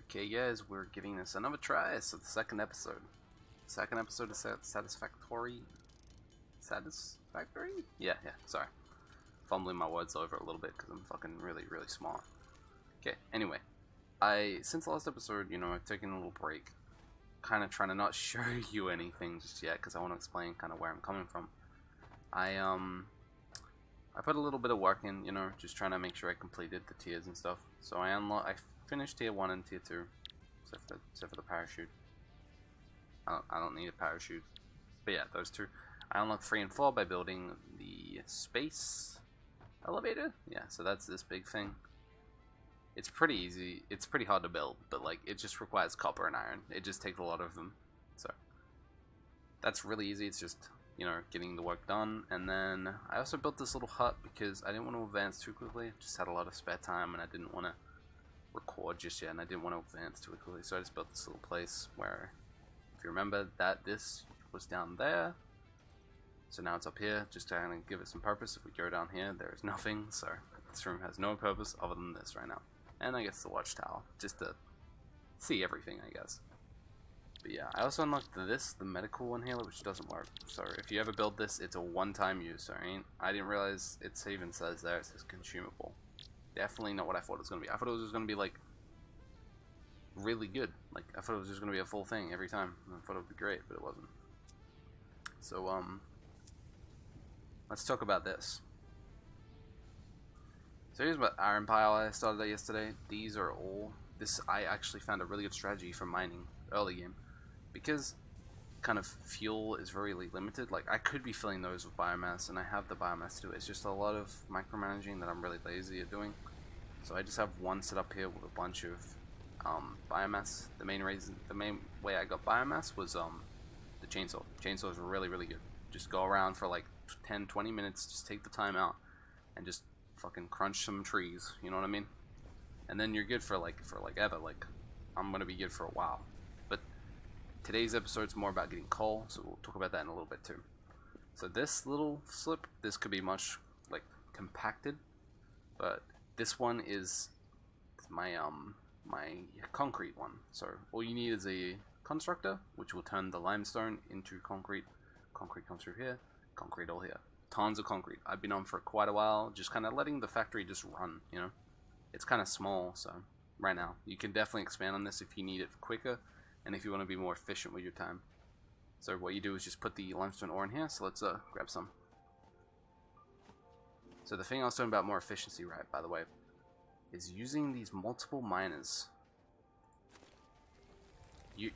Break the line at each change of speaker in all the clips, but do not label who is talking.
Okay, guys, we're giving this another try. So the second episode of Satisfactory. Satisfactory? Yeah. Sorry, fumbling my words over a little bit because I'm fucking really smart. Okay. Anyway, since the last episode, I've taken a little break, kind of trying to not show you anything just yet because I want to explain kind of where I'm coming from. I put a little bit of work in, just trying to make sure I completed the tiers and stuff. So I finished tier 1 and tier 2, except for the parachute. I don't need a parachute, but yeah, those two. I unlocked 3 and 4 by building the space elevator. Yeah, so that's this big thing. It's pretty easy. It's pretty hard to build, but like it just requires copper and iron. It just takes a lot of them. So that's really easy. It's just getting the work done. And then I also built this little hut because I didn't want to advance too quickly. Just had a lot of spare time and I didn't want to record just yet, and I didn't want to advance too quickly, so I just built this little place where, if you remember, this was down there, so now it's up here, just to kind of give it some purpose. If we go down here, there is nothing, so this room has no purpose other than this right now. And I guess the watchtower, just to see everything, I guess. But yeah, I also unlocked the medical one here, which doesn't work. So if you ever build this, it's a one-time use, alright? I didn't realize it even says there, it says consumable. Definitely not what I thought it was going to be. I thought it was just going to be like really good. Like I thought it was just going to be a full thing every time. I thought it would be great, but it wasn't. So let's talk about this. So here's what iron pile I started at yesterday. These are all I actually found a really good strategy for mining early game, because kind of fuel is very limited. Like I could be filling those with biomass, and I have the biomass to do it. It's just a lot of micromanaging that I'm really lazy at doing. So I just have one set up here with a bunch of biomass. The main way I got biomass was the chainsaw. Chainsaws are really good. Just go around for like 10-20 minutes, just take the time out and just fucking crunch some trees, you know what I mean? And then you're good for ever. Like I'm gonna be good for a while. But today's episode's more about getting coal, so we'll talk about that in a little bit too. So this little slip, this could be much like compacted, but this one is my my concrete one. So all you need is a constructor, which will turn the limestone into concrete. Concrete comes through here, concrete all here. Tons of concrete. I've been on for quite a while, just kind of letting the factory just run, It's kind of small, so right now. You can definitely expand on this if you need it quicker, and if you want to be more efficient with your time. So what you do is just put the limestone ore in here, so let's grab some. So the thing I was talking about more efficiency, right, by the way, is using these multiple miners.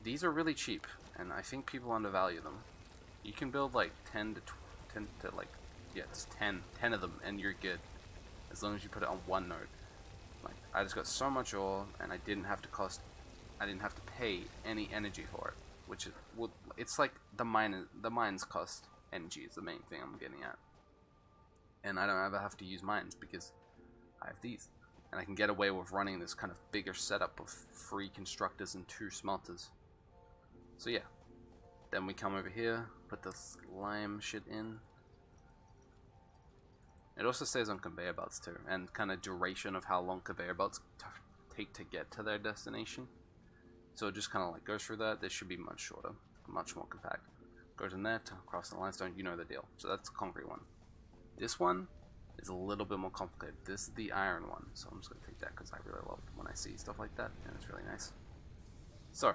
These are really cheap, and I think people undervalue them. You can build like 10 of them, and you're good, as long as you put it on one node. Like I just got so much ore, and I didn't have to pay any energy for it, which is, well, it's like the mines cost energy is the main thing I'm getting at. And I don't ever have to use mines because I have these. And I can get away with running this kind of bigger setup of 3 constructors and 2 smelters. So yeah. Then we come over here, put the lime shit in. It also says on conveyor belts too, and kind of duration of how long conveyor belts take to get to their destination. So it just kind of like goes through that. This should be much shorter, much more compact. Goes in there, across the limestone, you know the deal. So that's the concrete one. This one is a little bit more complicated. This is the iron one, so I'm just going to take that because I really love when I see stuff like that, and it's really nice. So,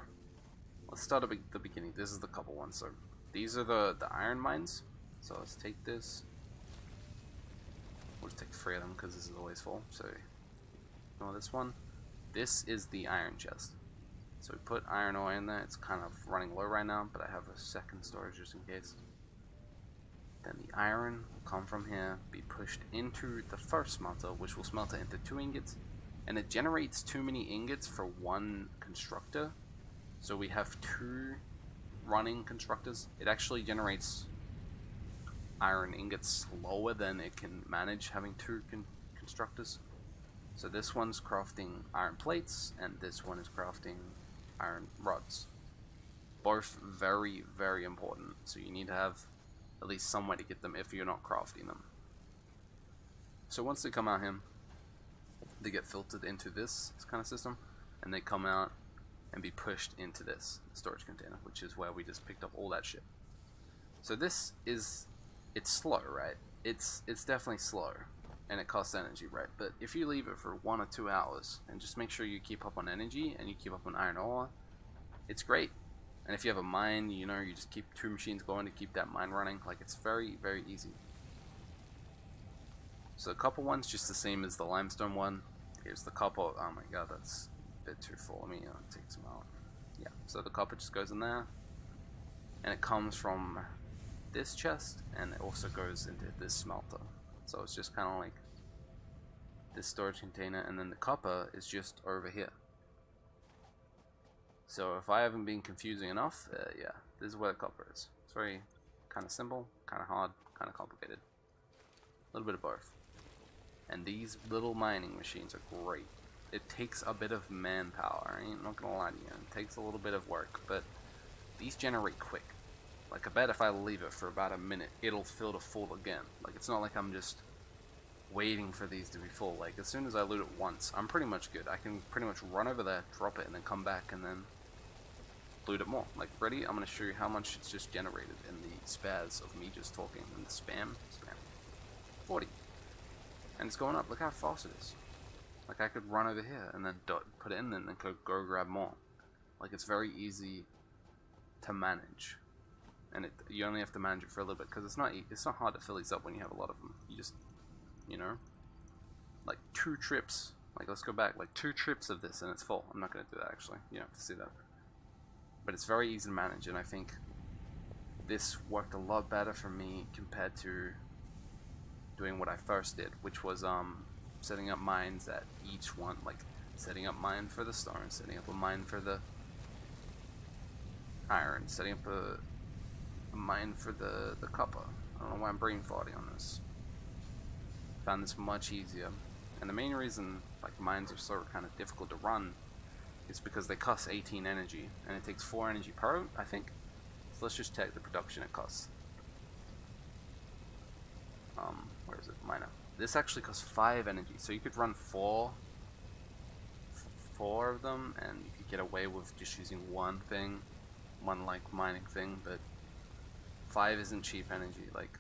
let's start at the beginning. This is the couple ones. So, these are the iron mines. So, let's take this. We'll just take 3 of them because this is always full. So, this one. This is the iron chest. So, we put iron ore in there. It's kind of running low right now, but I have a second storage just in case. Then the iron will come from here, be pushed into the first smelter, which will smelt it into 2 ingots, and it generates too many ingots for 1 constructor, so we have 2 running constructors. It actually generates iron ingots slower than it can manage having 2 constructors. So this one's crafting iron plates, and this one is crafting iron rods. Both very important, so you need to have at least some way to get them if you're not crafting them. So once they come out here, they get filtered into this kind of system, and they come out and be pushed into this storage container, which is where we just picked up all that shit. So this is, it's slow, right? It's definitely slow, and it costs energy, right? But if you leave it for 1 or 2 hours and just make sure you keep up on energy and you keep up on iron ore, it's great. And if you have a mine, you know, you just keep 2 machines going to keep that mine running. Like, it's very, very easy. So the copper one's just the same as the limestone one. Here's the copper. Oh my god, that's a bit too full. Let me take some out. Yeah, so the copper just goes in there, and it comes from this chest, and it also goes into this smelter. So it's just kind of like this storage container, and then the copper is just over here. So if I haven't been confusing enough, yeah, this is where the copper is. It's very kind of simple, kind of hard, kind of complicated. A little bit of both. And these little mining machines are great. It takes a bit of manpower, I ain't not gonna lie to you. It takes a little bit of work, but these generate quick. Like, I bet if I leave it for about a minute, it'll fill to full again. Like, it's not like I'm just waiting for these to be full. Like, as soon as I loot it once, I'm pretty much good. I can pretty much run over there, drop it, and then come back and then loot it more. Like, ready? I'm gonna show you how much it's just generated in the spaz of me just talking. And the spam. 40. And it's going up. Look how fast it is. Like, I could run over here and then put it in and then go grab more. Like, it's very easy to manage. And you only have to manage it for a little bit, because it's not hard to fill these up when you have a lot of them. You just, you know, like 2 trips. Like, let's go back. Like 2 trips of this and it's full. I'm not gonna do that actually. You don't have to see that. But it's very easy to manage, and I think this worked a lot better for me compared to doing what I first did, which was setting up mines at each one, like setting up mine for the stone, setting up a mine for the iron, setting up a mine for the copper. I don't know why I'm brain farting on this. Found this much easier, and the main reason like mines are so kind of difficult to run is because they cost 18 energy, and it takes 4 energy per, I think. So let's just check the production it costs. Where is it? Miner. This actually costs 5 energy, so you could run 4 of them, and you could get away with just using one like mining thing, but 5 isn't cheap energy. Like,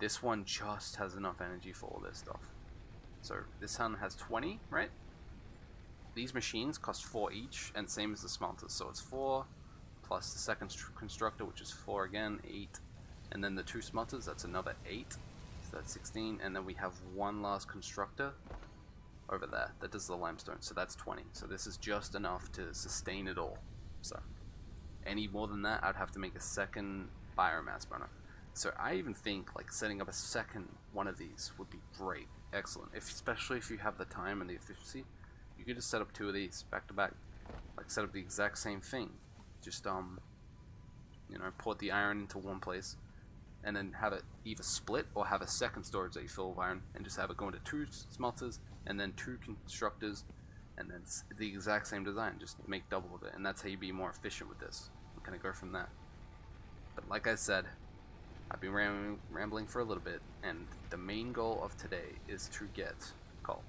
this one just has enough energy for all this stuff. So this one has 20, right? These machines cost 4 each, and same as the smelters, so it's 4 plus the second constructor, which is 4 again, 8, and then the 2 smelters, that's another 8, so that's 16, and then we have one last constructor over there that does the limestone, so that's 20. So this is just enough to sustain it all. So any more than that, I'd have to make a second biomass burner. So I even think like setting up a second one of these would be great, excellent, especially if you have the time and the efficiency. You could just set up 2 of these back to back, like set up the exact same thing. Just you know, put the iron into one place, and then have it either split or have a second storage that you fill with iron, and just have it go into 2 smelters and then 2 constructors, and then the exact same design. Just make double of it, and that's how you be more efficient with this. I'm gonna go from that. But like I said, I've been rambling for a little bit, and the main goal of today is to get coal.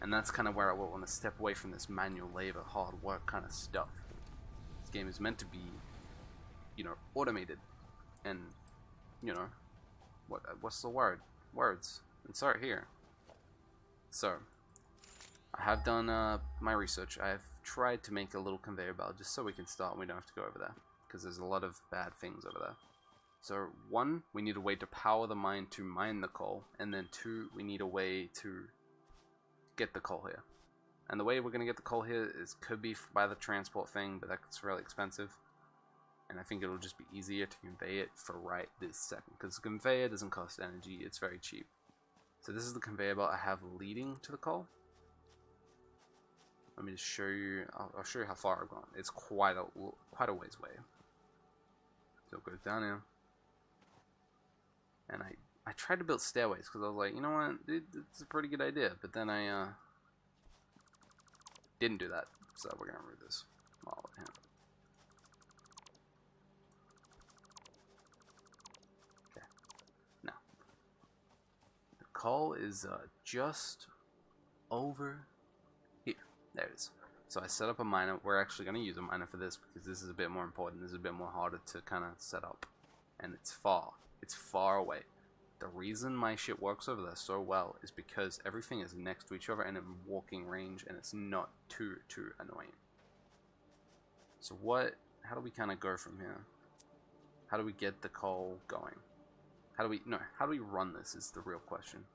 And that's kind of where I want to step away from this manual labor, hard work kind of stuff. This game is meant to be, you know, automated, and, you know, what's the word? Words. Insert here. So, I have done my research. I have tried to make a little conveyor belt just so we can start and we don't have to go over there, because there's a lot of bad things over there. So 1, we need a way to power the mine to mine the coal, and then 2, we need a way to get the coal here. And the way we're going to get the coal here could be by the transport thing, but that's really expensive. And I think it'll just be easier to convey it for right this second, because the conveyor doesn't cost energy, it's very cheap. So this is the conveyor belt I have leading to the coal. Let me just show you, I'll show you how far I've gone. It's quite a ways away. So it goes down here. And I tried to build stairways, because I was like, you know what, it's a pretty good idea. But then I didn't do that. So we're going to remove this. Okay. Now, the coal is just over here. There it is. So I set up a miner. We're actually going to use a miner for this because this is a bit more important. This is a bit more harder to kind of set up. And it's far. It's far away. The reason my shit works over there so well is because everything is next to each other and in walking range, and it's not too annoying. So how do we kind of go from here? How do we get the coal going? How do we run this is the real question.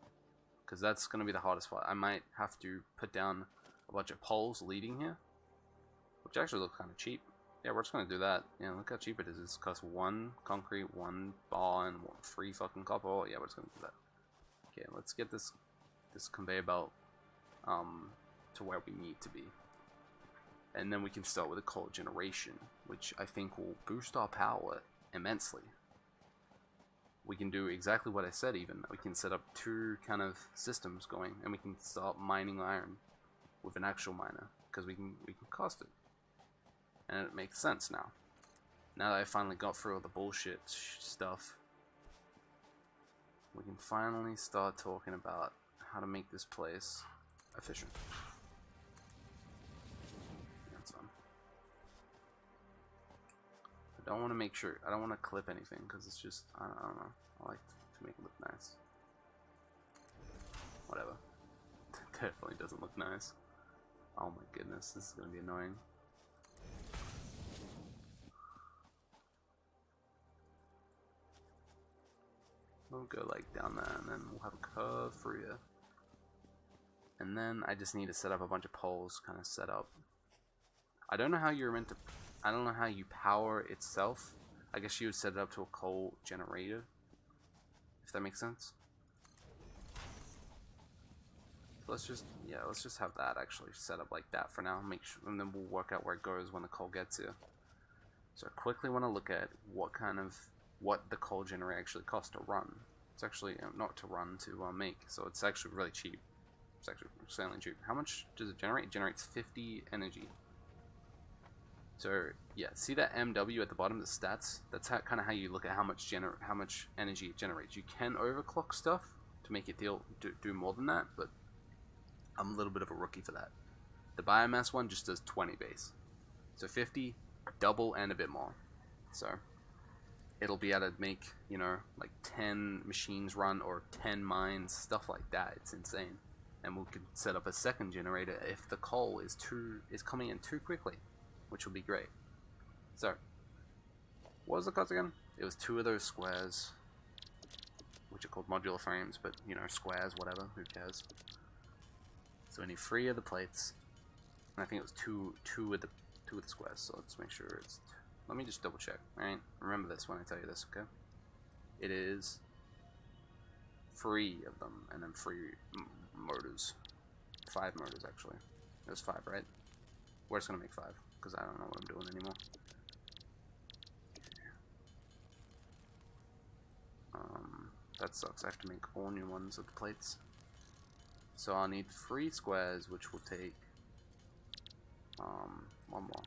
Because that's going to be the hardest part. I might have to put down a bunch of poles leading here, which actually looks kind of cheap. Yeah, we're just going to do that. Yeah, look how cheap it is. It costs 1 concrete, 1 bar, and 3 fucking copper. Oh, yeah, we're just going to do that. Okay, let's get this conveyor belt to where we need to be. And then we can start with a coal generation, which I think will boost our power immensely. We can do exactly what I said even. We can set up 2 kind of systems going, and we can start mining iron with an actual miner, because we can cost it. And it makes sense now. Now that I finally got through all the bullshit stuff, we can finally start talking about how to make this place efficient. That's fun. I don't want to make sure, I don't want to clip anything because it's just, I don't know. I like to make it look nice. Whatever. Definitely doesn't look nice. Oh my goodness, this is going to be annoying. We'll go like down there, and then we'll have a curve through here. And then I just need to set up a bunch of poles, kind of set up. I don't know how you're meant to, I don't know how you power itself. I guess you would set it up to a coal generator, if that makes sense. So let's just have that actually set up like that for now. Make sure, and then we'll work out where it goes when the coal gets here. So I quickly want to look at what the coal generator actually costs to run. It's actually not to run, to make. So it's actually really cheap. It's actually insanely cheap. How much does it generate? It generates 50 energy. So yeah, see that MW at the bottom, the stats? That's kind of how you look at how much energy it generates. You can overclock stuff to make it do more than that, but I'm a little bit of a rookie for that. The biomass one just does 20 base. So 50, double, and a bit more. So it'll be able to make, you know, like 10 machines run or 10 mines, stuff like that. It's insane. And we could set up a second generator if the coal is coming in too quickly, which will be great. So, what was the cost again? It was 2 of those squares, which are called modular frames, but you know, squares, whatever, who cares? So we need 3 of the plates, and I think it was two of the squares. So let's make sure it's. Let me just double check. Alright, remember this when I tell you this, okay? It is 3 of them, and then 3 motors. 5 motors, actually. It was 5, right? We're just gonna make 5, because I don't know what I'm doing anymore. That sucks. I have to make all new ones of the plates. So I'll need 3 squares, which will take 1 more.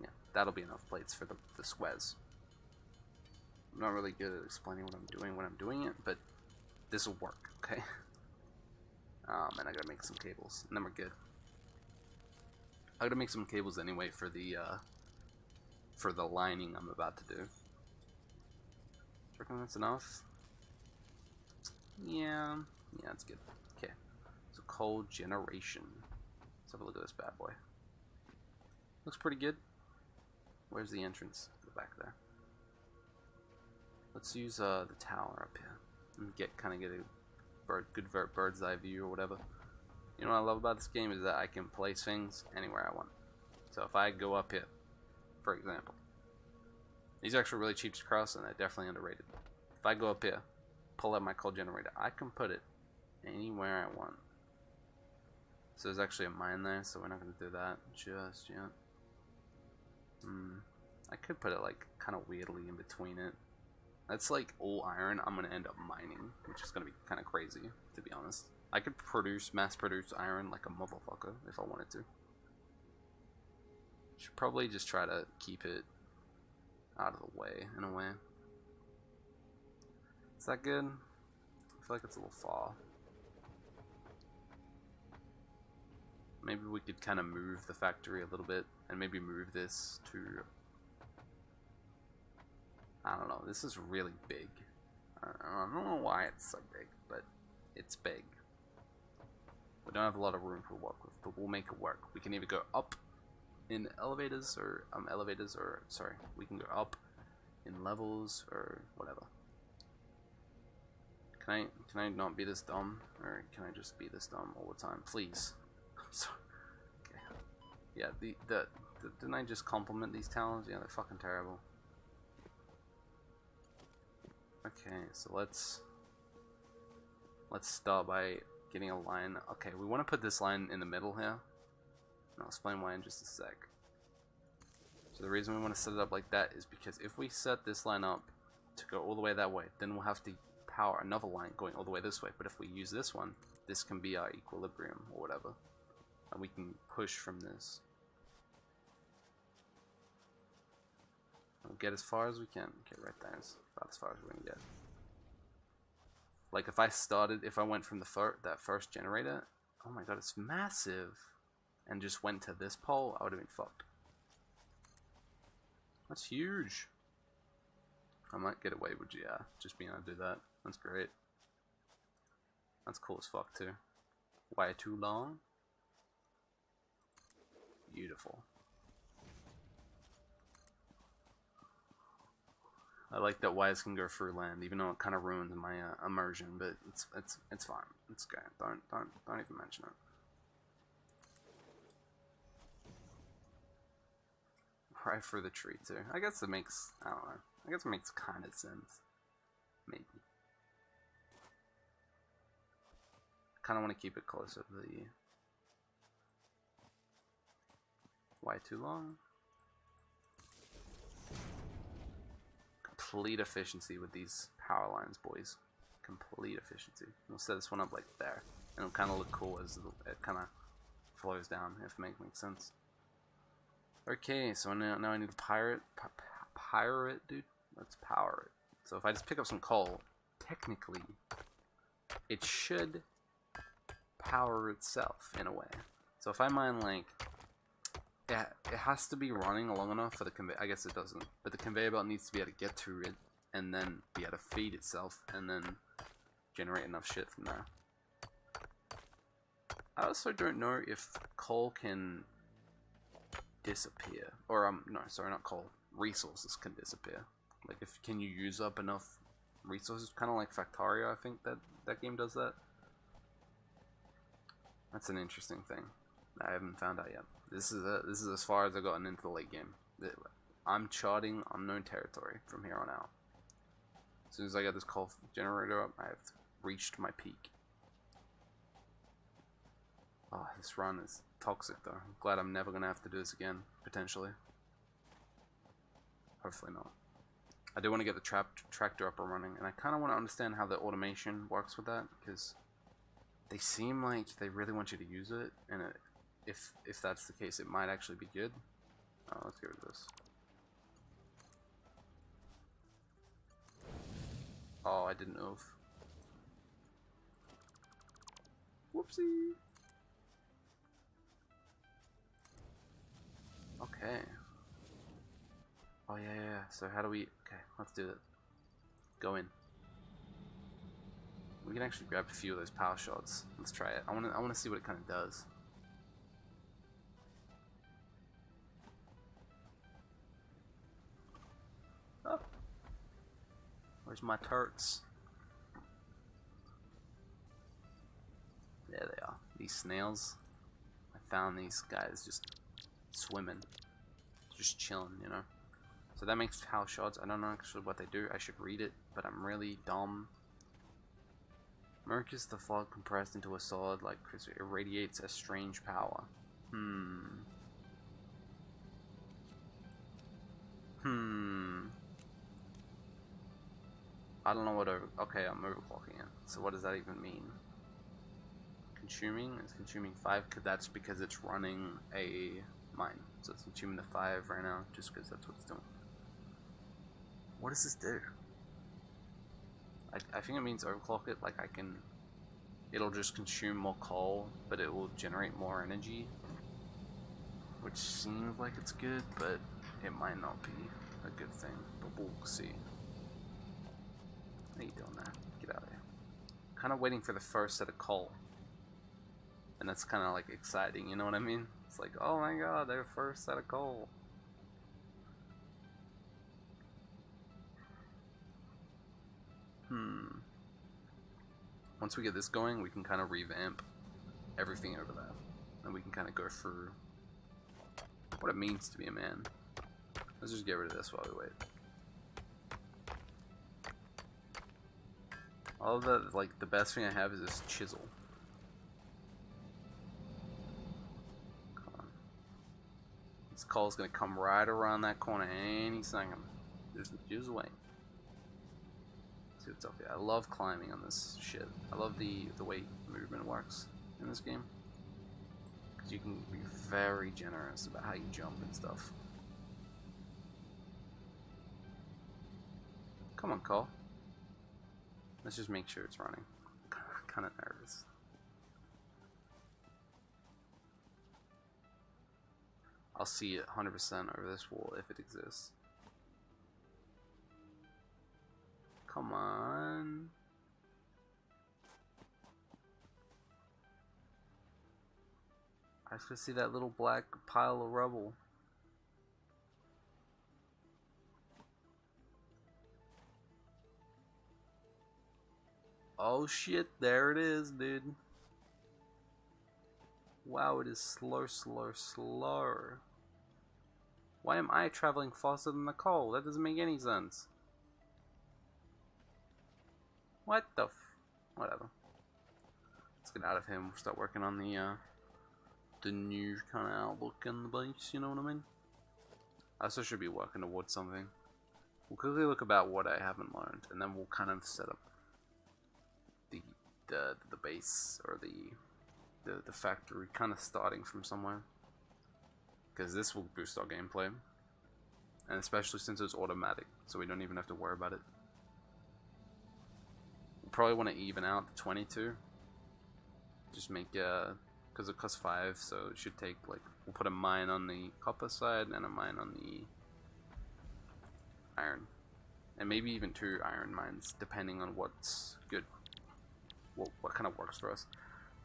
Yeah, that'll be enough plates for the squares. I'm not really good at explaining what I'm doing when I'm doing it, but this will work, okay? And I gotta make some cables, and then we're good. I gotta make some cables anyway for the lining I'm about to do. Do you reckon that's enough? Yeah, it's good. Okay, so coal generation. Let's have a look at this bad boy. Looks pretty good. Where's the entrance? To the back there. Let's use the tower up here and get a good bird's eye view or whatever. You know what I love about this game is that I can place things anywhere I want. So if I go up here, for example, these are actually really cheap to cross and they're definitely underrated. If I go up here, pull out my coal generator, I can put it anywhere I want. So there's actually a mine there, so we're not going to do that just yet. I could put it like kind of weirdly in between it. That's like all iron I'm going to end up mining, which is going to be kind of crazy, to be honest. I could mass produce iron like a motherfucker if I wanted to. Should probably just try to keep it out of the way, in a way. Is that good? I feel like it's a little far. Maybe we could kind of move the factory a little bit, and maybe move this to... I don't know, this is really big. I don't know why it's so big, but it's big. We don't have a lot of room to work with, but we'll make it work. We can either go up in elevators, or sorry, we can go up in levels, or whatever. Can I not be this dumb, or can I just be this dumb all the time, please? Sorry. Okay. Yeah, didn't I just compliment these towns? Yeah, they're fucking terrible. Okay, so let's start by getting a line. Okay, we want to put this line in the middle here. And I'll explain why in just a sec. So the reason we want to set it up like that is because if we set this line up to go all the way that way, then we'll have to power another line going all the way this way. But if we use this one, this can be our equilibrium or whatever. And we can push from this. We'll get as far as we can. Okay, right there is about as far as we're gonna get. Like if I went from that first generator, oh my god, it's massive, and just went to this pole, I would have been fucked. That's huge. I might get away with just being able to do that. That's great. That's cool as fuck too. Way too long. Beautiful. I like that wires can go through land, even though it kind of ruined my immersion. But it's fine. It's good. Don't even mention it. Right through the tree too. I guess it makes, I don't know. I guess it makes kind of sense. Maybe. Kind of want to keep it closer to the. Why too long? Complete efficiency with these power lines, boys. Complete efficiency. We'll set this one up like there, and it'll kind of look cool as it kind of flows down, if it makes sense. Okay, so now I need to power it, dude. Let's power it. So if I just pick up some coal, technically, it should power itself in a way. So if I mine like, yeah, it has to be running long enough for the conveyor. I guess it doesn't, but the conveyor belt needs to be able to get to it and then be able to feed itself and then generate enough shit from there. I also don't know if coal can disappear, or no, sorry, not coal. Resources can disappear. Like, if can you use up enough resources? Kind of like Factorio, I think that game does that. That's an interesting thing that I haven't found out yet. This is as far as I've gotten into the late game. I'm charting unknown territory from here on out. As soon as I got this coal generator up, I've reached my peak. Oh, this run is toxic though. I'm glad I'm never gonna have to do this again, potentially. Hopefully not. I do want to get the tractor up and running, and I kind of want to understand how the automation works with that, because they seem like they really want you to use it, and if that's the case, it might actually be good. Oh, let's get rid of this. Oh, I didn't know if... Whoopsie! Okay. Oh yeah. So how do we... Okay, let's do it. Go in. We can actually grab a few of those power shots. Let's try it. I wanna see what it kind of does. Oh. Where's my turrets? There they are. These snails. I found these guys just swimming. Just chilling, you know. So that makes power shots. I don't know actually what they do. I should read it, but I'm really dumb. Murk is the fog compressed into a solid like crystal. It radiates a strange power. I don't know what okay, I'm overclocking it. So what does that even mean? Consuming? It's consuming 5, that's because it's running a mine. So it's consuming the 5 right now, just because that's what it's doing. What does this do? I think it means overclock it, like it'll just consume more coal, but it will generate more energy which seems like it's good, but it might not be a good thing, but we'll see. How you doing there? Get out of here. Kind of waiting for the first set of coal. And that's kind of like exciting, you know what I mean? It's like, oh my god, their first set of coal. Once we get this going, we can kind of revamp everything over there. And we can kind of go through what it means to be a man. Let's just get rid of this while we wait. All of that, like, the best thing I have is this chisel. Come on. This coal's gonna come right around that corner any second. Just wait. See what's up here. I love climbing on this shit. I love the way movement works in this game. Because you can be very generous about how you jump and stuff. Come on, Cole. Let's just make sure it's running. Kind of nervous. I'll see it 100% over this wall if it exists. Come on. I just see that little black pile of rubble. Oh shit, there it is, dude. Wow, it is slow. Why am I traveling faster than the coal? That doesn't make any sense. What the whatever. Let's get out of here and we'll start working on the new kind of outlook in the base, you know what I mean? I also should be working towards something. We'll quickly look about what I haven't learned, and then we'll kind of set up the base or the factory, kind of starting from somewhere, because this will boost our gameplay, and especially since it's automatic, so we don't even have to worry about it. We'll probably want to even out the 22. Just make because it costs 5, so it should take, like, we'll put a mine on the copper side and a mine on the iron, and maybe even 2 iron mines depending on what's good. What kind of works for us.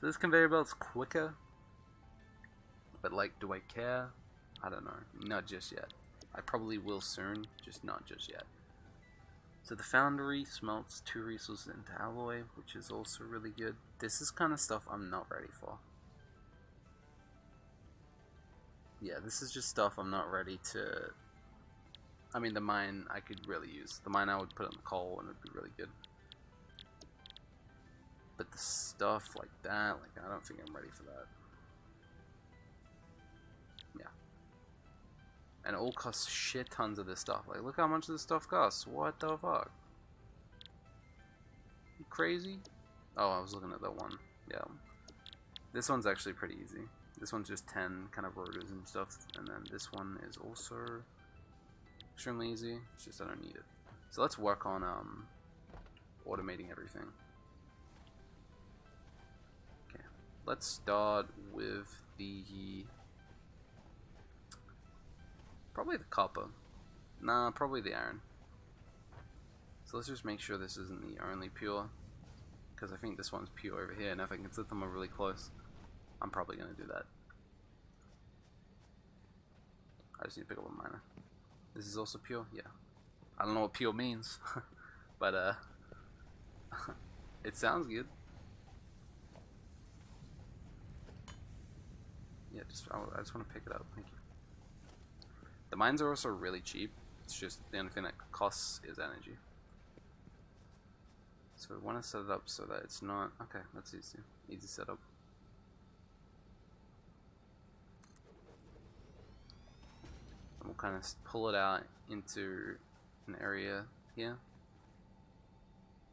So this conveyor belt's quicker, but, like, do I care? I don't know. Not just yet. I probably will soon, just not just yet. So the foundry smelts 2 resources into alloy, which is also really good. This is kind of stuff I'm not ready for. Yeah, this is just stuff I'm not ready to... I mean, the mine I could really use. The mine I would put on the coal and it would be really good. But the stuff like that, like, I don't think I'm ready for that. Yeah. And it all costs shit tons of this stuff. Like, look how much this stuff costs. What the fuck? You crazy? Oh, I was looking at that one. Yeah. This one's actually pretty easy. This one's just 10 kind of rotors and stuff. And then this one is also extremely easy. It's just I don't need it. So let's work on automating everything. Let's start with probably the copper. Nah, probably the iron. So let's just make sure this isn't the only pure, because I think this one's pure over here, and if I can set them up really close, I'm probably going to do that. I just need to pick up a miner. This is also pure? Yeah. I don't know what pure means, but it sounds good. Yeah, I just want to pick it up. Thank you. The mines are also really cheap. It's just the only thing that costs is energy. So we want to set it up so that it's not... Okay, that's easy. Easy setup. And we'll kind of pull it out into an area here.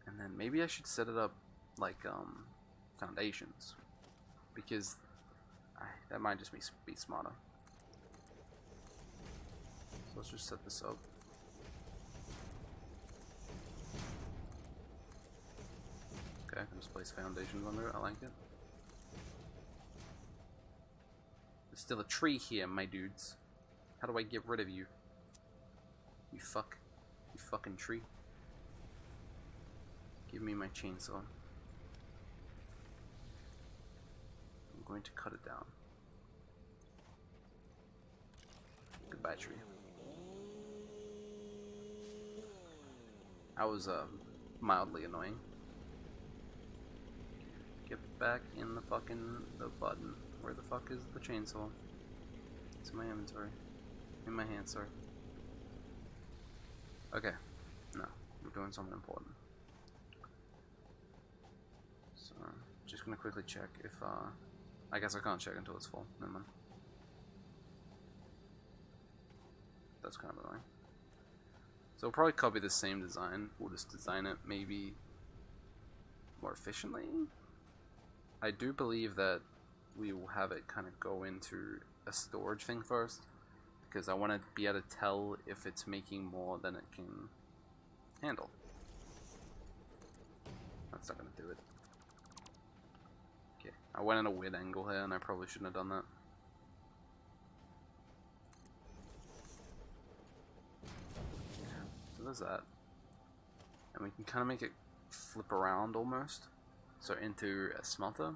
And then maybe I should set it up like foundations, because that might just be smarter. So let's just set this up. Okay, I can just place foundations under it. I like it. It's still a tree here, my dudes. How do I get rid of you? You fucking tree. Give me my chainsaw. I'm going to cut it down. Goodbye, tree. I was mildly annoying. Get back in the button. Where the fuck is the chainsaw? It's in my inventory. In my hand, sorry. Okay. No, we're doing something important. So, just gonna quickly check if, I guess I can't check until it's full. Never mind. That's kind of annoying. So we'll probably copy the same design. We'll just design it maybe more efficiently. I do believe that we will have it kind of go into a storage thing first, because I want to be able to tell if it's making more than it can handle. That's not going to do it. Okay, I went in a weird angle here and I probably shouldn't have done that. So there's that. And we can kind of make it flip around almost. So into a smelter.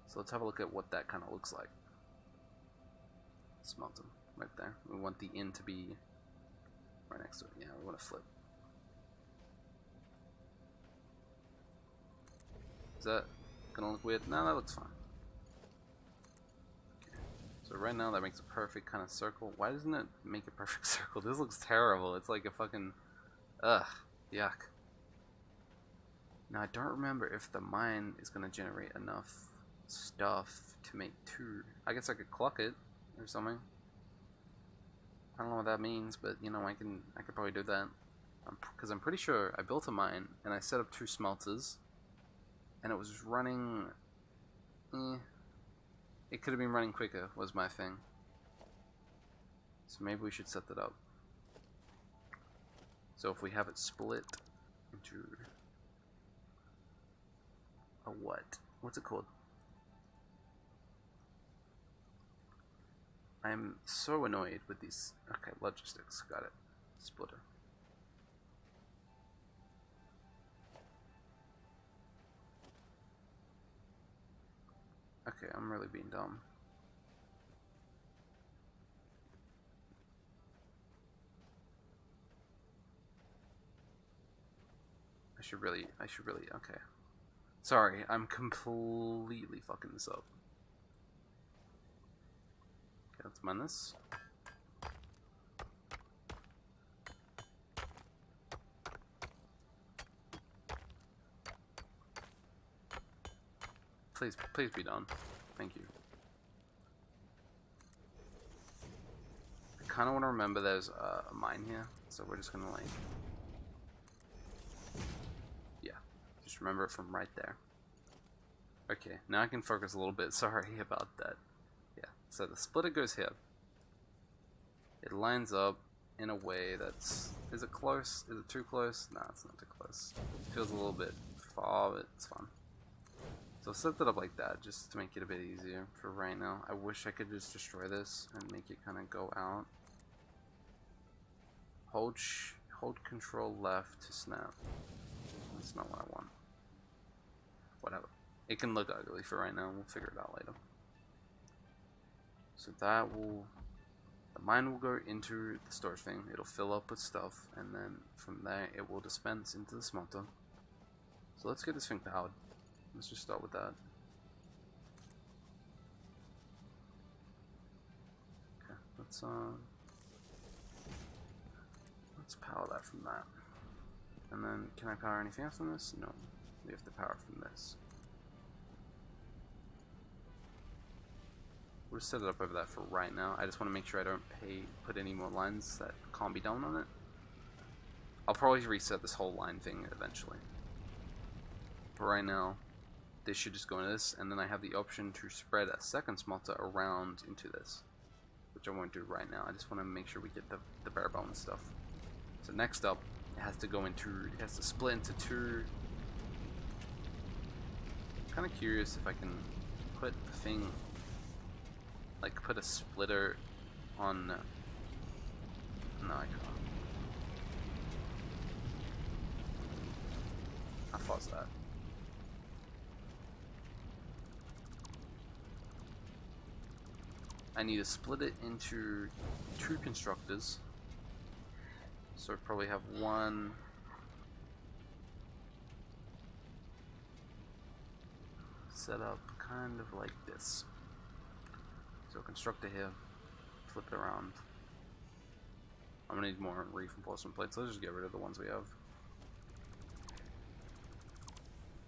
So let's have a look at what that kind of looks like. Smelter, right there. We want the in to be right next to it. Yeah, we want to flip. Is that gonna look weird? No, that looks fine. Okay. So right now that makes a perfect kind of circle. Why doesn't it make a perfect circle? This looks terrible. It's like a fucking... Ugh. Yuck. Now I don't remember if the mine is gonna generate enough stuff to make two. I guess I could clock it or something. I don't know what that means, but you know, I could probably do that. Because I'm pretty sure I built a mine and I set up 2 smelters, and it was running. It could have been running quicker, was my thing. So maybe we should set that up. So if we have it split into a what? What's it called? I'm so annoyed with these. Okay, logistics, got it. Splitter. Okay, I'm really being dumb. I should really, okay. Sorry, I'm completely fucking this up. Okay, let's mine this. Please be done. Thank you. I kind of want to remember there's a mine here, so we're just gonna like, yeah, just remember it from right there. Okay, now I can focus a little bit. Sorry about that. Yeah, so the splitter goes here. It lines up in a way that's, is it close? Is it too close? No, it's not too close. It feels a little bit far, but it's fun. So set it up like that, just to make it a bit easier for right now. I wish I could just destroy this and make it kind of go out. Hold control left to snap. That's not what I want. Whatever. It can look ugly for right now. We'll figure it out later. So that will, the mine will go into the storage thing. It'll fill up with stuff, and then from there it will dispense into the smelter. So let's get this thing powered. Let's just start with that. Okay, let's power that from that. And then, can I power anything else from this? No. We have to power from this. We'll just set it up over that for right now. I just want to make sure I don't put any more lines that can't be done on it. I'll probably reset this whole line thing eventually. But right now, this should just go into this, and then I have the option to spread a second smelter around into this, which I won't do right now. I just want to make sure we get the bare bones stuff. So next up, it has to go into, it has to split into 2. I'm kind of curious if I can put the thing like put a splitter on. No, I can't. How far is that? I need to split it into 2 constructors. So I probably have one. Set up kind of like this. So constructor here, flip it around. I'm gonna need more reinforcement plates. Let's just get rid of the ones we have.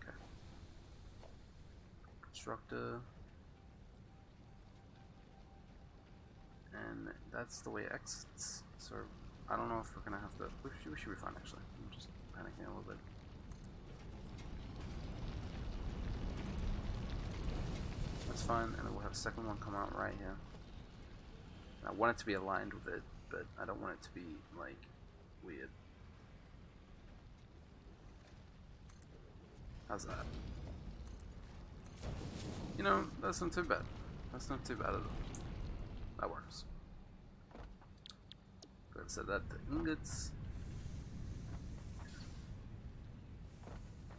Okay. Constructor. And that's the way it exits. So I don't know if we're gonna have to. We should be fine actually. I'm just panicking a little bit. That's fine, and then we'll have a second one come out right here. I want it to be aligned with it, but I don't want it to be like weird. How's that? You know, that's not too bad. That's not too bad at all. That works. Go ahead and set that to ingots.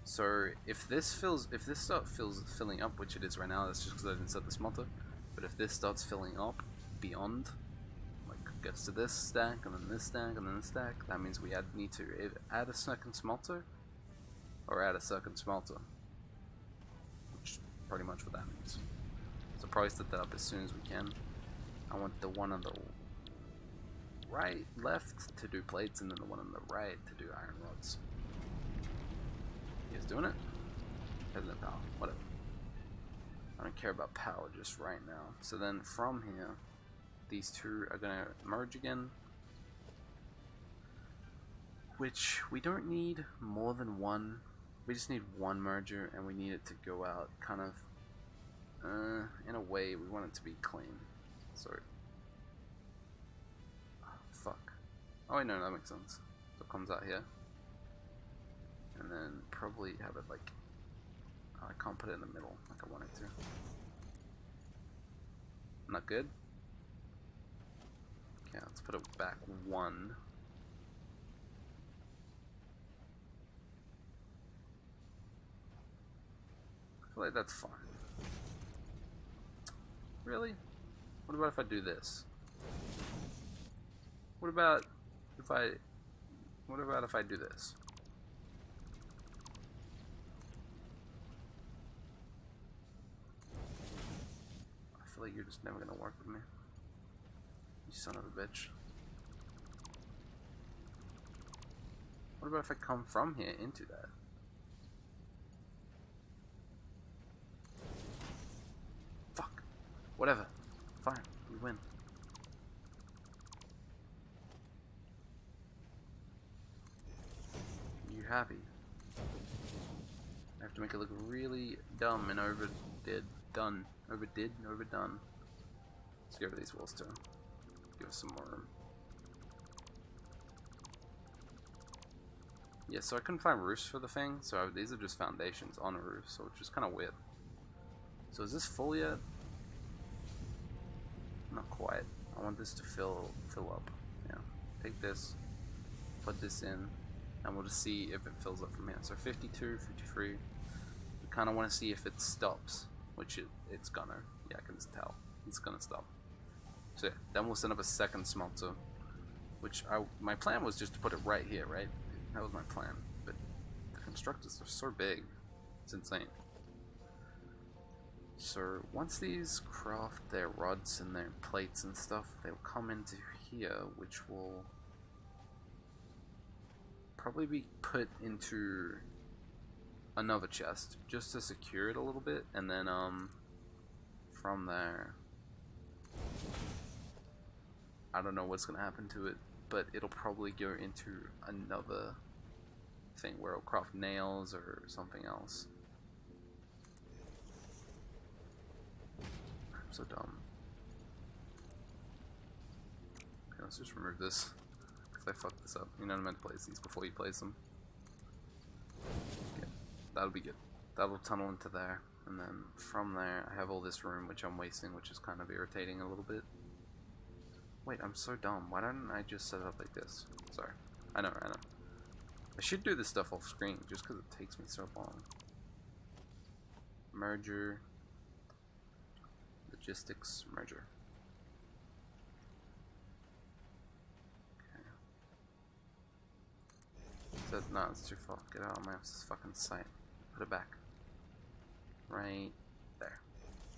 So if this starts filling up, which it is right now, that's just because I didn't set the smelter. But if this starts filling up beyond, like gets to this stack and then this stack and then this stack, that means we need to either add a second smelter or add a second smelter, which is pretty much what that means. So probably set that up as soon as we can. I want the one on the left to do plates, and then the one on the right to do iron rods. You guys doing it? Has no power. Whatever. I don't care about power just right now. So then from here, these two are gonna merge again. Which we don't need more than one. We just need one merger, and we need it to go out kind of in a way we want it to be clean. So fuck. Oh wait, no, that makes sense. So it comes out here. And then probably have it like, oh, I can't put it in the middle like I want it to. Not good? Okay, let's put it back 1. I feel like that's fine. Really? What about if I do this? What about if I do this? I feel like you're just never gonna work with me. You son of a bitch. What about if I come from here into that? Fuck. Whatever. Fine. We win. You happy? I have to make it look really dumb and overdone. Let's get rid of these walls too. Give us some more room. Yeah, so I couldn't find roofs for the thing, so these are just foundations on a roof, so it's just kind of weird. So is this full yet? Not quite. I want this to fill up. Yeah. Take this, put this in, and we'll just see if it fills up from here. So 52, 53. We kind of want to see if it stops, which it's gonna. Yeah, I can just tell. It's gonna stop. So yeah, then we'll set up a second smelter, which my plan was just to put it right here, right? That was my plan. But the constructors are so big, it's insane. So once these craft their rods and their plates and stuff, they'll come into here, which will probably be put into another chest just to secure it a little bit, and then from there, I don't know what's gonna happen to it, but it'll probably go into another thing where it'll craft nails or something else. I'm so dumb. Okay, let's just remove this, because I fucked this up. You're not meant to place these before you place them. Okay, that'll be good. That'll tunnel into there. And then from there, I have all this room which I'm wasting, which is kind of irritating a little bit. Wait, I'm so dumb. Why don't I just set it up like this? Sorry. I know. I should do this stuff off screen just because it takes me so long. Merger. Logistics merger. Okay. So, no, it's too far. Get out of my fucking sight. Put it back. Right there.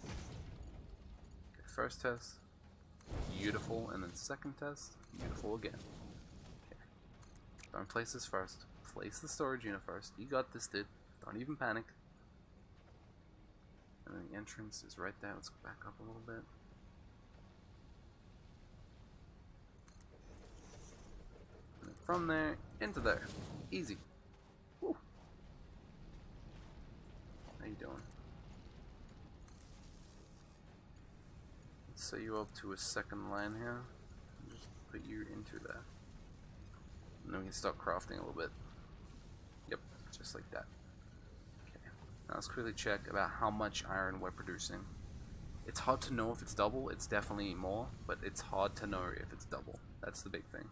Okay, first test. Beautiful. And then second test. Beautiful again. Okay. Don't place this first. Place the storage unit first. You got this, dude. Don't even panic. And then the entrance is right there. Let's go back up a little bit. And then from there, into there. Easy. Woo. How you doing? Let's set you up to a second line here. Just put you into that. And then we can start crafting a little bit. Yep, just like that. Now let's quickly check about how much iron we're producing. It's hard to know if it's double. It's definitely more, but it's hard to know if it's double. That's the big thing.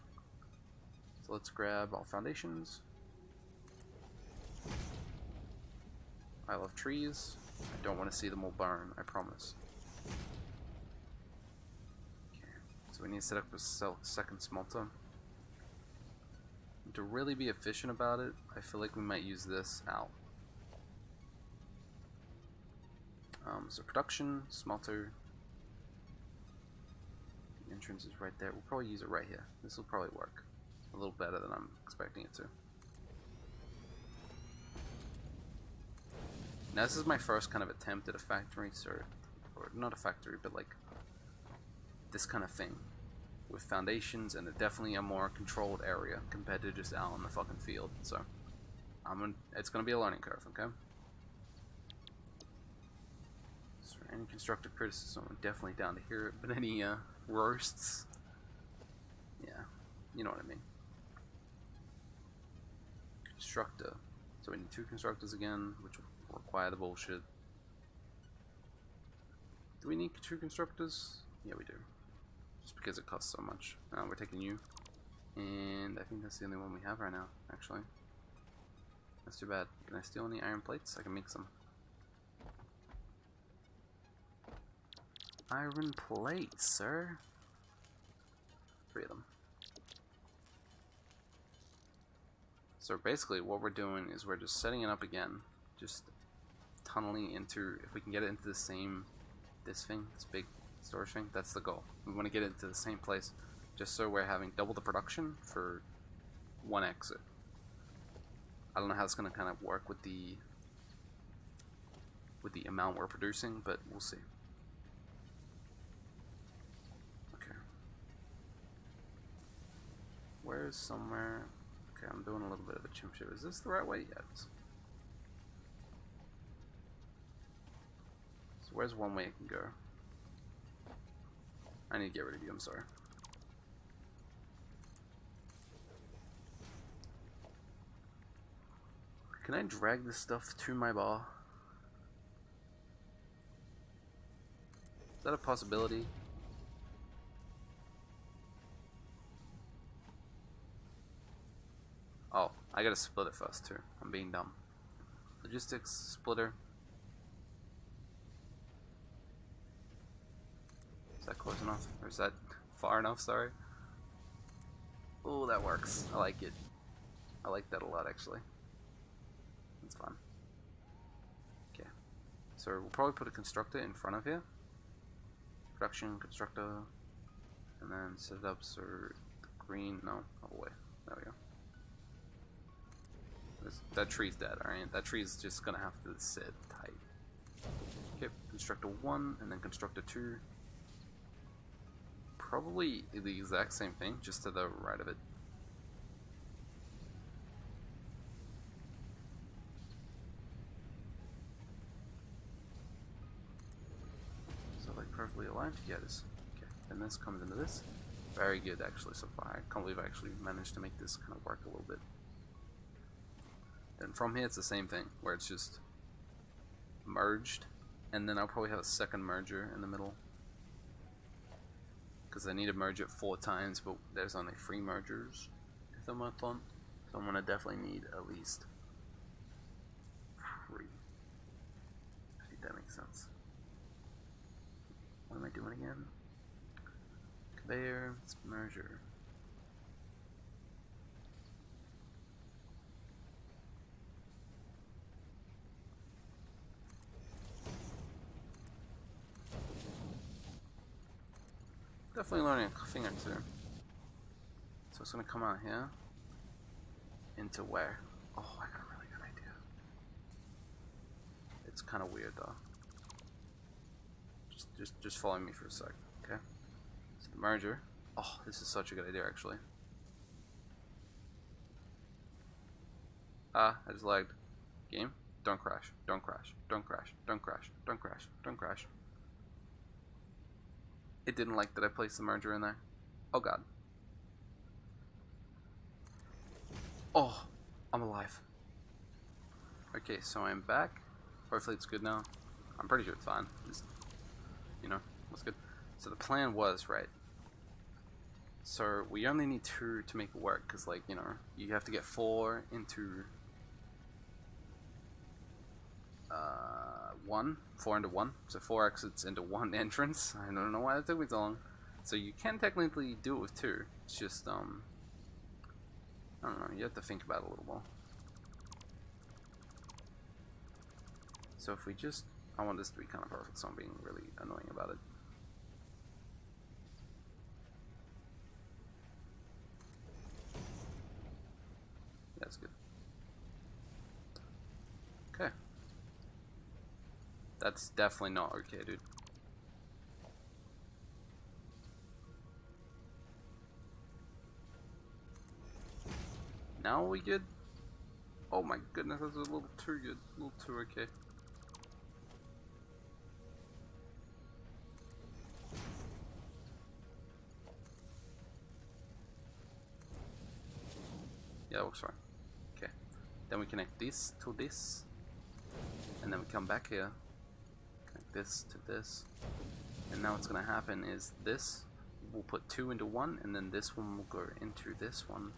So let's grab our foundations. I love trees. I don't want to see them all burn, I promise. Okay, so we need to set up a second smelter. To really be efficient about it, I feel like we might use this out. So production, smelter, the entrance is right there. We'll probably use it right here. This will probably work a little better than I'm expecting it to. Now this is my first kind of attempt at a factory, or not a factory, but like this kind of thing with foundations, and definitely a more controlled area compared to just out in the fucking field. So it's gonna be a learning curve, okay? Any constructive criticism, I'm definitely down to hear it, but any roasts, yeah, you know what I mean. Constructor, so we need 2 constructors again, which will require the bullshit. Do we need 2 constructors? Yeah, we do, just because it costs so much. We're taking you, and I think that's the only one we have right now, actually. That's too bad. Can I steal any iron plates? I can make some. Iron plates, sir. 3 of them. So basically what we're doing is we're just setting it up again. Just tunneling into, if we can get it into this big storage thing, that's the goal. We want to get it into the same place, just so we're having double the production for 1 exit. I don't know how it's going to kind of work with the amount we're producing, but we'll see. Where's somewhere? Okay, I'm doing a little bit of a chimp shit. Is this the right way? Yeah, it is. So where's one way I can go? I need to get rid of you, I'm sorry. Can I drag this stuff to my bar? Is that a possibility? Oh, I gotta split it first too. I'm being dumb. Logistics, splitter. Is that close enough? Or is that far enough? Sorry. Oh, that works. I like it. I like that a lot, actually. It's fun. Okay. So we'll probably put a constructor in front of here. Production, constructor. And then set it up so the green, no, all the way. There we go. That tree's dead, alright? That tree's just gonna have to sit tight. Okay, constructor 1 and then constructor 2. Probably the exact same thing, just to the right of it. So like perfectly aligned, yeah it is. Okay, and this comes into this. Very good actually so far. I can't believe I actually managed to make this kind of work a little bit. And from here it's the same thing, where it's just merged, and then I'll probably have a second merger in the middle. Because I need to merge it 4 times, but there's only 3 mergers if I'm on fun. So I'm gonna definitely need at least 3. I think that makes sense. What am I doing again? Conveyor, let's merger. Definitely learning a thing or two. So it's gonna come out here. Into where? Oh, I got a really good idea. It's kind of weird though. Just follow me for a sec, okay? So the merger. Oh, this is such a good idea actually. I just lagged. Game, don't crash, don't crash, don't crash, don't crash, don't crash, don't crash. It didn't like that I placed the merger in there. Oh god. Oh, I'm alive. Okay, so I'm back. Hopefully it's good now. I'm pretty sure it's fine. Just, you know, what's good. So the plan was, right, so we only need 2 to make it work, because, like, you know, you have to get 4 into 4 into 1, so 4 exits into 1 entrance. I don't know why that took me so long. So you can technically do it with 2. It's just I don't know, you have to think about it a little more. So if we just, I want this to be kind of perfect, so I'm being really annoying about it. That's good. Okay. That's definitely not okay, dude. Now are we good? Oh my goodness, that's a little too good. A little too okay. Yeah, that works fine. Okay. Then we connect this to this. And then we come back here. Connect this to this. And now what's gonna happen is this, we'll put 2 into 1, and then this one will go into this one.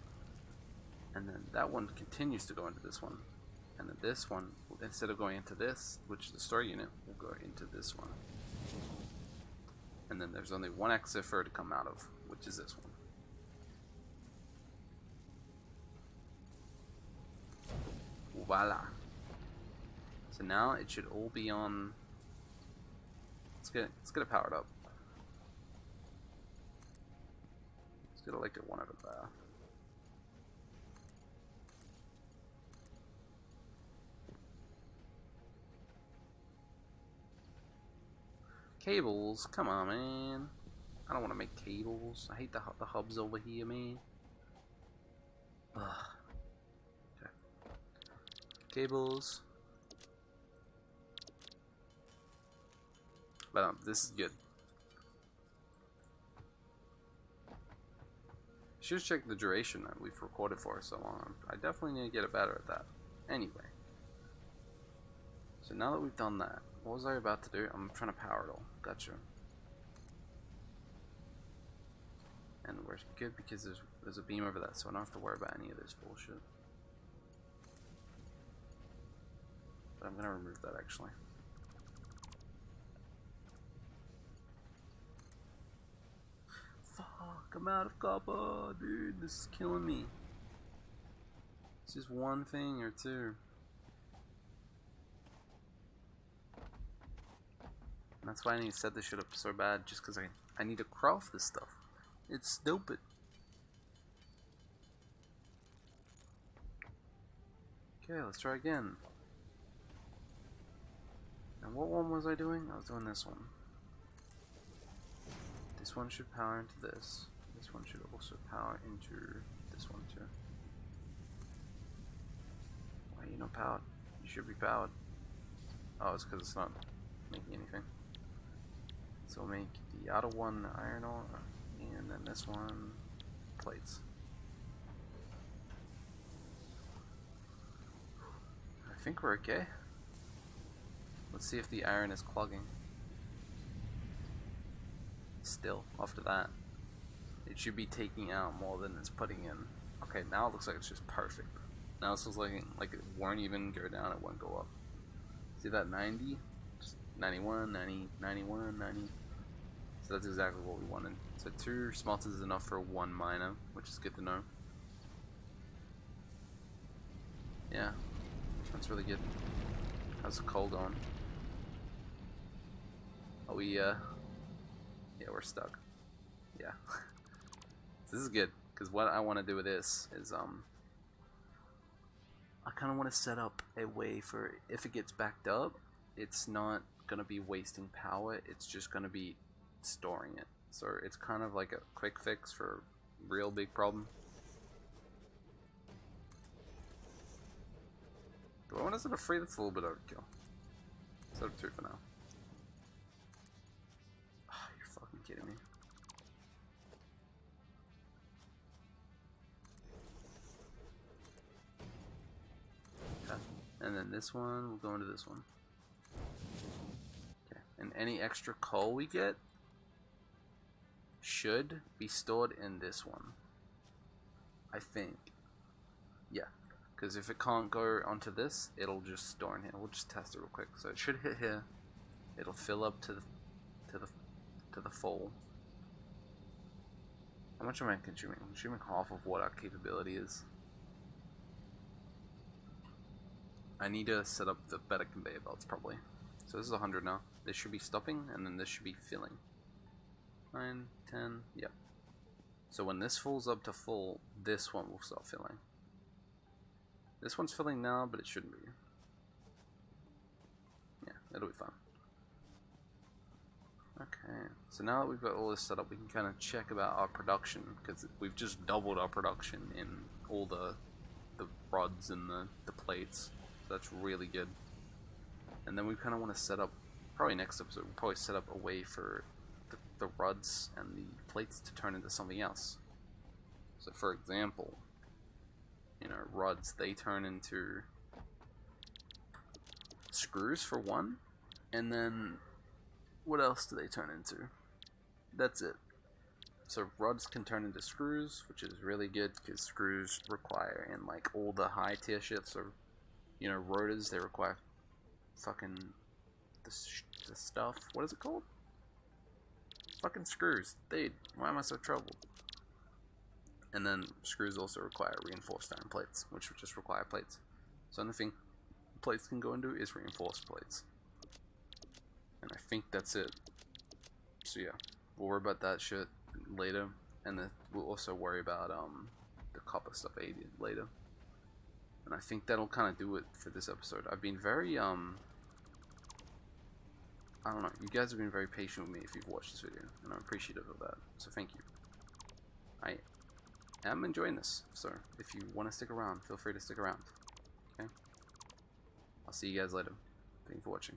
And then that one continues to go into this one. And then this one, instead of going into this, which is the store unit, will go into this one. And then there's only 1 exit for it to come out of, which is this one. Voila. So now it should all be on. Let's get it powered up. Let's get electric 1 out of there. Cables, come on, man. I don't want to make cables. I hate the hubs over here, man. Ugh. Okay. Cables. But this is good. Should check the duration that we've recorded for so long. I definitely need to get better at that. Anyway. So now that we've done that, what was I about to do? I'm trying to power it all. Gotcha. And we're good because there's a beam over that, so I don't have to worry about any of this bullshit. But I'm gonna remove that actually. Fuck, I'm out of copper, dude. This is killing me. It's just 1 thing or 2. And that's why I need to set this shit up so bad, just because I need to craft this stuff. It's stupid. Okay, let's try again. And what one was I doing? I was doing this one. This one should power into this. This one should also power into this one too. Why are you not powered? You should be powered. Oh, it's because it's not making anything. So we'll make the outer one iron ore, and then this one plates. I think we're okay. Let's see if the iron is clogging. Still, after that, it should be taking out more than it's putting in. Okay, now it looks like it's just perfect. Now it looks like it won't even go down, it won't go up. See that 90? Just 91, 90, 91, 90. So that's exactly what we wanted. So 2 smelters is enough for 1 miner, which is good to know. Yeah, that's really good. How's the coal going? Are we, yeah, we're stuck. Yeah. This is good, because what I want to do with this is, I kind of want to set up a way for, if it gets backed up, it's not going to be wasting power, it's just going to be storing it. So it's kind of like a quick fix for a real big problem. Do I want to set a 3? That's a little bit overkill. Set up 2 for now. Oh, you're fucking kidding me. Okay. And then this one will go into this one. Okay. And any extra coal we get should be stored in this one. I think. Yeah. Because if it can't go onto this, it'll just store in here. We'll just test it real quick. So it should hit here. It'll fill up to the full. How much am I consuming? I'm consuming half of what our capability is. I need to set up the better conveyor belts probably. So this is 100 now. This should be stopping, and then this should be filling. 9, 10, yep. So when this fills up to full, this one will start filling. This one's filling now, but it shouldn't be. Yeah, it'll be fine. Okay, so now that we've got all this set up, we can kind of check about our production, because we've just doubled our production in all the rods and the plates. So that's really good. And then we kind of want to set up, probably next episode, we'll probably set up a way for the rods and the plates to turn into something else. So for example, you know, rods, they turn into screws for one, and then what else do they turn into? That's it. So rods can turn into screws, which is really good because screws require, in like all the high tier shit, so you know, rotors, they require fucking the stuff. What is it called? Fucking screws. Why am I so troubled? And then screws also require reinforced iron plates, which would just require plates. So anything plates can go into is reinforced plates. And I think that's it. So yeah, we'll worry about that shit later, and then we'll also worry about the copper stuff later. And I think that'll kind of do it for this episode. I've been very I don't know, you guys have been very patient with me if you've watched this video, and I'm appreciative of that, so thank you. I am enjoying this, so if you want to stick around, feel free to stick around. Okay? I'll see you guys later. Thank you for watching.